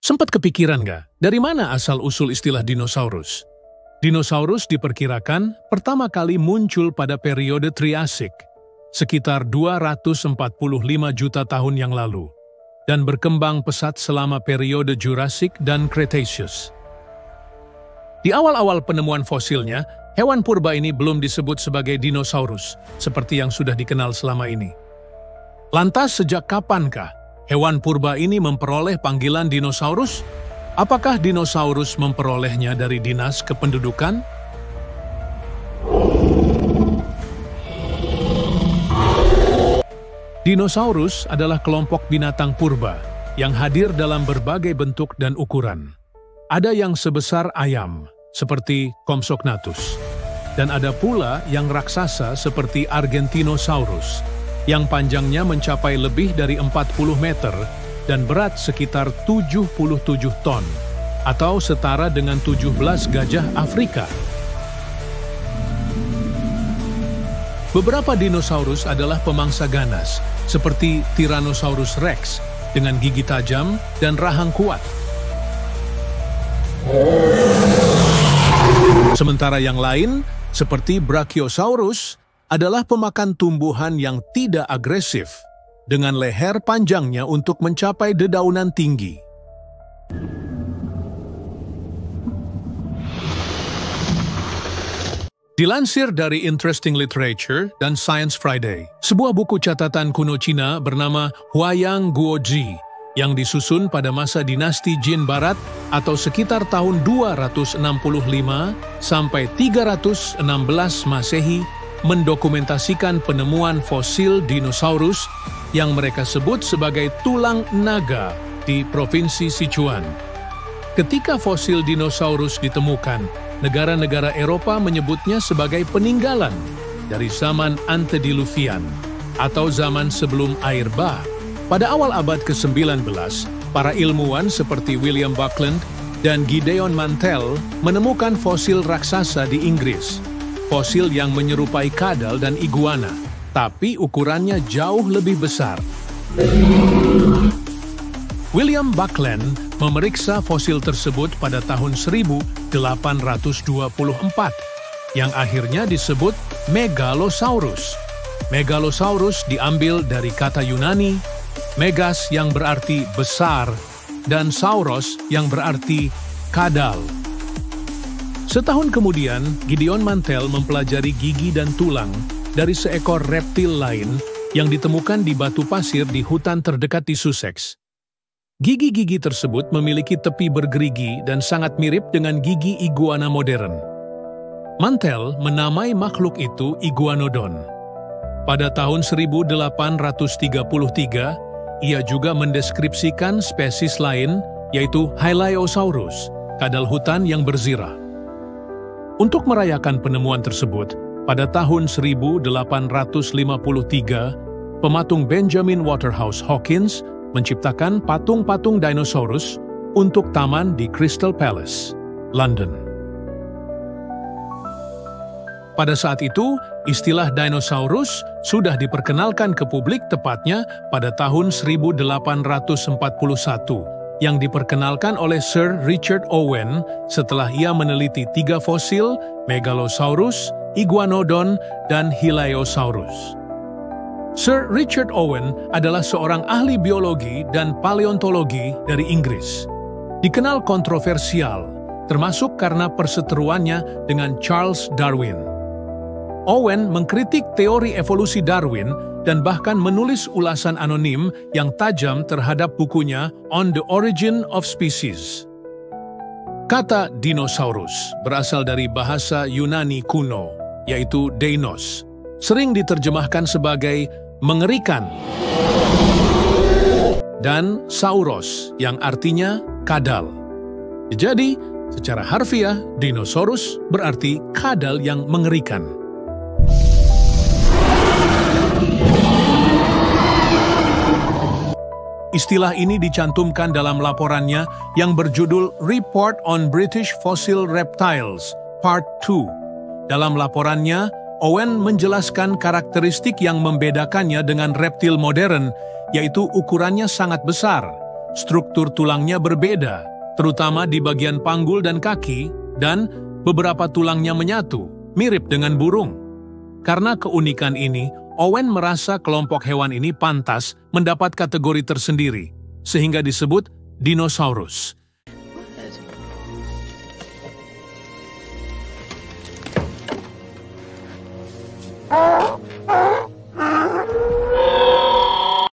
Sempat kepikiran nggak, dari mana asal-usul istilah dinosaurus? Dinosaurus diperkirakan pertama kali muncul pada periode Triasik, sekitar 245 juta tahun yang lalu, dan berkembang pesat selama periode Jurassic dan Cretaceous. Di awal-awal penemuan fosilnya, hewan purba ini belum disebut sebagai dinosaurus, seperti yang sudah dikenal selama ini. Lantas sejak kapankah hewan purba ini memperoleh panggilan dinosaurus? Apakah dinosaurus memperolehnya dari dinas kependudukan? Dinosaurus adalah kelompok binatang purba yang hadir dalam berbagai bentuk dan ukuran. Ada yang sebesar ayam, seperti Compsognathus, dan ada pula yang raksasa seperti Argentinosaurus, yang panjangnya mencapai lebih dari 40 meter dan berat sekitar 77 ton, atau setara dengan 17 gajah Afrika. Beberapa dinosaurus adalah pemangsa ganas, seperti Tyrannosaurus Rex, dengan gigi tajam dan rahang kuat. Sementara yang lain, seperti Brachiosaurus, adalah pemakan tumbuhan yang tidak agresif, dengan leher panjangnya untuk mencapai dedaunan tinggi. Dilansir dari Interesting Literature dan Science Friday, sebuah buku catatan kuno Cina bernama Huayang Guoji yang disusun pada masa dinasti Jin Barat atau sekitar tahun 265 sampai 316 Masehi mendokumentasikan penemuan fosil dinosaurus yang mereka sebut sebagai tulang naga di Provinsi Sichuan. Ketika fosil dinosaurus ditemukan, negara-negara Eropa menyebutnya sebagai peninggalan dari zaman antediluvian atau zaman sebelum air bah. Pada awal abad ke-19, para ilmuwan seperti William Buckland dan Gideon Mantell menemukan fosil raksasa di Inggris. Fosil yang menyerupai kadal dan iguana, tapi ukurannya jauh lebih besar. William Buckland memeriksa fosil tersebut pada tahun 1824, yang akhirnya disebut Megalosaurus. Megalosaurus diambil dari kata Yunani, megas yang berarti besar, dan sauros yang berarti kadal. Setahun kemudian, Gideon Mantell mempelajari gigi dan tulang dari seekor reptil lain yang ditemukan di batu pasir di hutan terdekat di Sussex. Gigi-gigi tersebut memiliki tepi bergerigi dan sangat mirip dengan gigi iguana modern. Mantell menamai makhluk itu Iguanodon. Pada tahun 1833, ia juga mendeskripsikan spesies lain, yaitu Hylaeosaurus, kadal hutan yang berzirah. Untuk merayakan penemuan tersebut, pada tahun 1853, pematung Benjamin Waterhouse Hawkins menciptakan patung-patung dinosaurus untuk taman di Crystal Palace, London. Pada saat itu, istilah dinosaurus sudah diperkenalkan ke publik tepatnya pada tahun 1841, yang diperkenalkan oleh Sir Richard Owen setelah ia meneliti 3 fosil Megalosaurus, Iguanodon, dan Hylaeosaurus. Sir Richard Owen adalah seorang ahli biologi dan paleontologi dari Inggris. Dikenal kontroversial, termasuk karena perseteruannya dengan Charles Darwin. Owen mengkritik teori evolusi Darwin dan bahkan menulis ulasan anonim yang tajam terhadap bukunya On the Origin of Species. Kata dinosaurus berasal dari bahasa Yunani kuno, yaitu deinos, sering diterjemahkan sebagai mengerikan, dan sauros yang artinya kadal. Jadi, secara harfiah, dinosaurus berarti kadal yang mengerikan. Istilah ini dicantumkan dalam laporannya yang berjudul Report on British Fossil Reptiles, Part 2. Dalam laporannya, Owen menjelaskan karakteristik yang membedakannya dengan reptil modern, yaitu ukurannya sangat besar, struktur tulangnya berbeda, terutama di bagian panggul dan kaki, dan beberapa tulangnya menyatu, mirip dengan burung. Karena keunikan ini, Owen merasa kelompok hewan ini pantas mendapat kategori tersendiri, sehingga disebut dinosaurus.